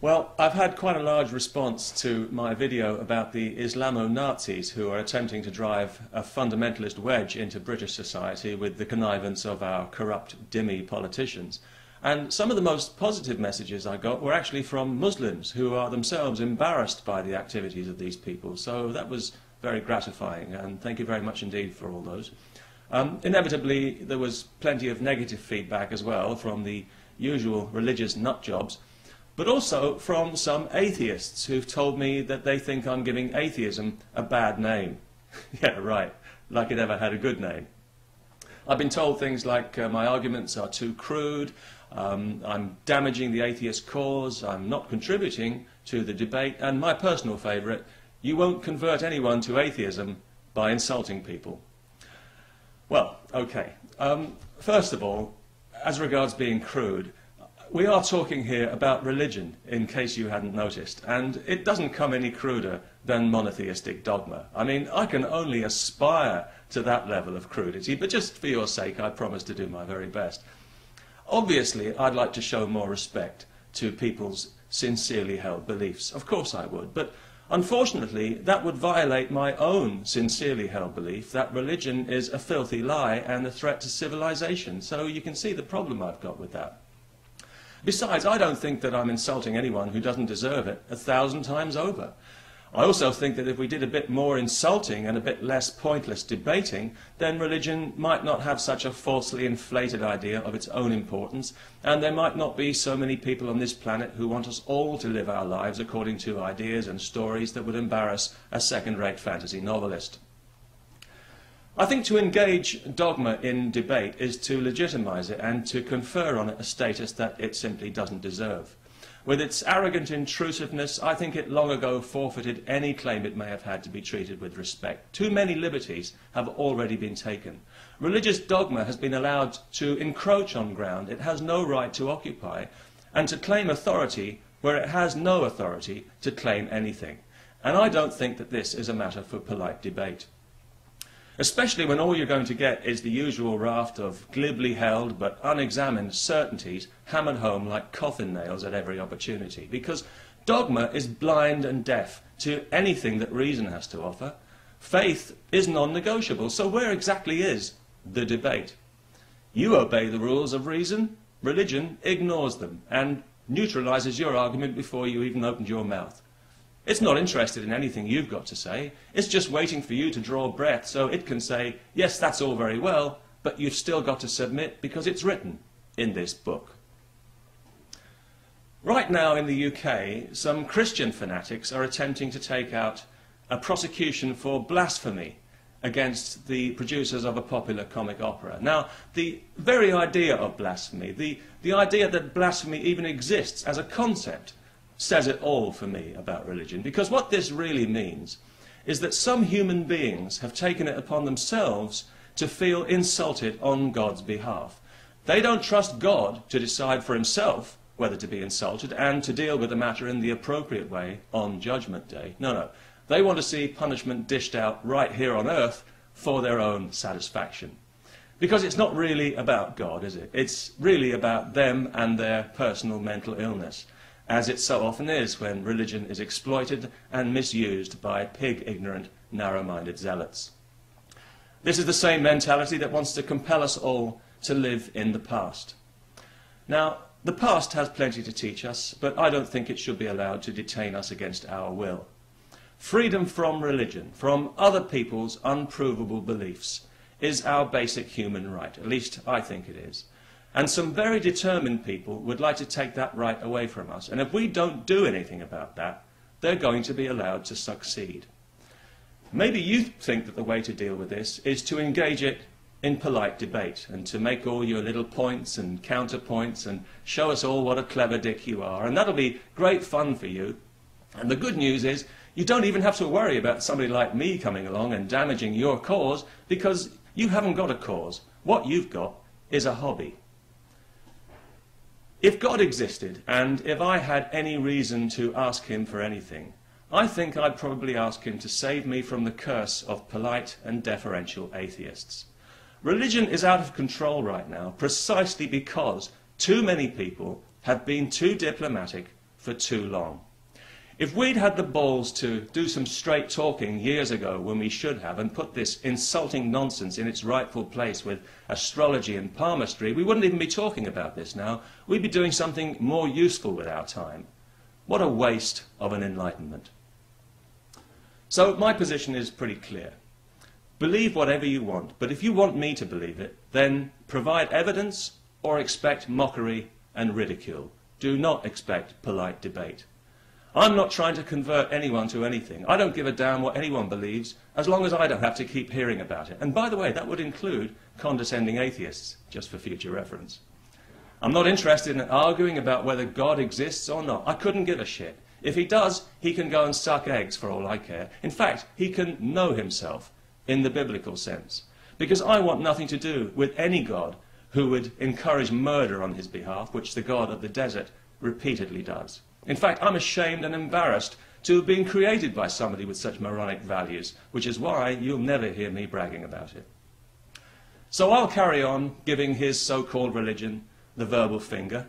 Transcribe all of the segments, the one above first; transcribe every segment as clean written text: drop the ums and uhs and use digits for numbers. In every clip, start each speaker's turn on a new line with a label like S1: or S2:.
S1: Well, I've had quite a large response to my video about the Islamo-Nazis who are attempting to drive a fundamentalist wedge into British society with the connivance of our corrupt, dhimmi politicians. And some of the most positive messages I got were actually from Muslims who are themselves embarrassed by the activities of these people. So that was very gratifying, and thank you very much indeed for all those. Inevitably, there was plenty of negative feedback as well from the usual religious nutjobs, but also from some atheists who've told me that they think I'm giving atheism a bad name. Yeah, right, like it ever had a good name. I've been told things like my arguments are too crude, I'm damaging the atheist cause, I'm not contributing to the debate, and my personal favourite, you won't convert anyone to atheism by insulting people. Well, okay. First of all, as regards being crude, we are talking here about religion, in case you hadn't noticed, and it doesn't come any cruder than monotheistic dogma. I mean, I can only aspire to that level of crudity, but just for your sake, I promise to do my very best. Obviously, I'd like to show more respect to people's sincerely held beliefs. Of course I would, but unfortunately, that would violate my own sincerely held belief that religion is a filthy lie and a threat to civilization. So you can see the problem I've got with that. Besides, I don't think that I'm insulting anyone who doesn't deserve it 1,000 times over. I also think that if we did a bit more insulting and a bit less pointless debating, then religion might not have such a falsely inflated idea of its own importance, and there might not be so many people on this planet who want us all to live our lives according to ideas and stories that would embarrass a second-rate fantasy novelist. I think to engage dogma in debate is to legitimize it and to confer on it a status that it simply doesn't deserve. With its arrogant intrusiveness, I think it long ago forfeited any claim it may have had to be treated with respect. Too many liberties have already been taken. Religious dogma has been allowed to encroach on ground it has no right to occupy, and to claim authority where it has no authority to claim anything. And I don't think that this is a matter for polite debate. Especially when all you're going to get is the usual raft of glibly held but unexamined certainties hammered home like coffin nails at every opportunity. Because dogma is blind and deaf to anything that reason has to offer. Faith is non-negotiable, so where exactly is the debate? You obey the rules of reason, religion ignores them and neutralizes your argument before you even opened your mouth. It's not interested in anything you've got to say. It's just waiting for you to draw breath so it can say, yes, that's all very well, but you've still got to submit because it's written in this book. Right now in the UK, some Christian fanatics are attempting to take out a prosecution for blasphemy against the producers of a popular comic opera. Now, the very idea of blasphemy, the idea that blasphemy even exists as a concept, says it all for me about religion, because what this really means is that some human beings have taken it upon themselves to feel insulted on God's behalf. They don't trust God to decide for himself whether to be insulted and to deal with the matter in the appropriate way on Judgment Day. No. They want to see punishment dished out right here on earth for their own satisfaction. Because it's not really about God, is it? It's really about them and their personal mental illness, as it so often is when religion is exploited and misused by pig-ignorant, narrow-minded zealots. This is the same mentality that wants to compel us all to live in the past. Now, the past has plenty to teach us, but I don't think it should be allowed to detain us against our will. Freedom from religion, from other people's unprovable beliefs, is our basic human right. At least I think it is. And some very determined people would like to take that right away from us. And if we don't do anything about that, they're going to be allowed to succeed. Maybe you think that the way to deal with this is to engage it in polite debate and to make all your little points and counterpoints and show us all what a clever dick you are. And that'll be great fun for you. And the good news is you don't even have to worry about somebody like me coming along and damaging your cause, because you haven't got a cause. What you've got is a hobby. If God existed, and if I had any reason to ask him for anything, I think I'd probably ask him to save me from the curse of polite and deferential atheists. Religion is out of control right now precisely because too many people have been too diplomatic for too long. If we'd had the balls to do some straight talking years ago when we should have, and put this insulting nonsense in its rightful place with astrology and palmistry, we wouldn't even be talking about this now. We'd be doing something more useful with our time. What a waste of an enlightenment. So my position is pretty clear. Believe whatever you want, but if you want me to believe it, then provide evidence or expect mockery and ridicule. Do not expect polite debate. I'm not trying to convert anyone to anything. I don't give a damn what anyone believes, as long as I don't have to keep hearing about it. And by the way, that would include condescending atheists, just for future reference. I'm not interested in arguing about whether God exists or not. I couldn't give a shit. If he does, he can go and suck eggs for all I care. In fact, he can know himself in the biblical sense. Because I want nothing to do with any God who would encourage murder on his behalf, which the God of the desert repeatedly does. In fact, I'm ashamed and embarrassed to have been created by somebody with such moronic values, which is why you'll never hear me bragging about it. So I'll carry on giving his so-called religion the verbal finger,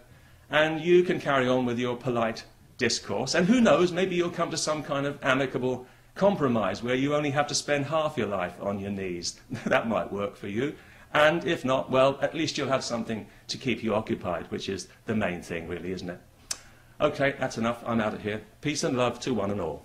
S1: and you can carry on with your polite discourse, and who knows, maybe you'll come to some kind of amicable compromise where you only have to spend half your life on your knees. That might work for you, and if not, well, at least you'll have something to keep you occupied, which is the main thing really, isn't it? Okay, that's enough. I'm out of here. Peace and love to one and all.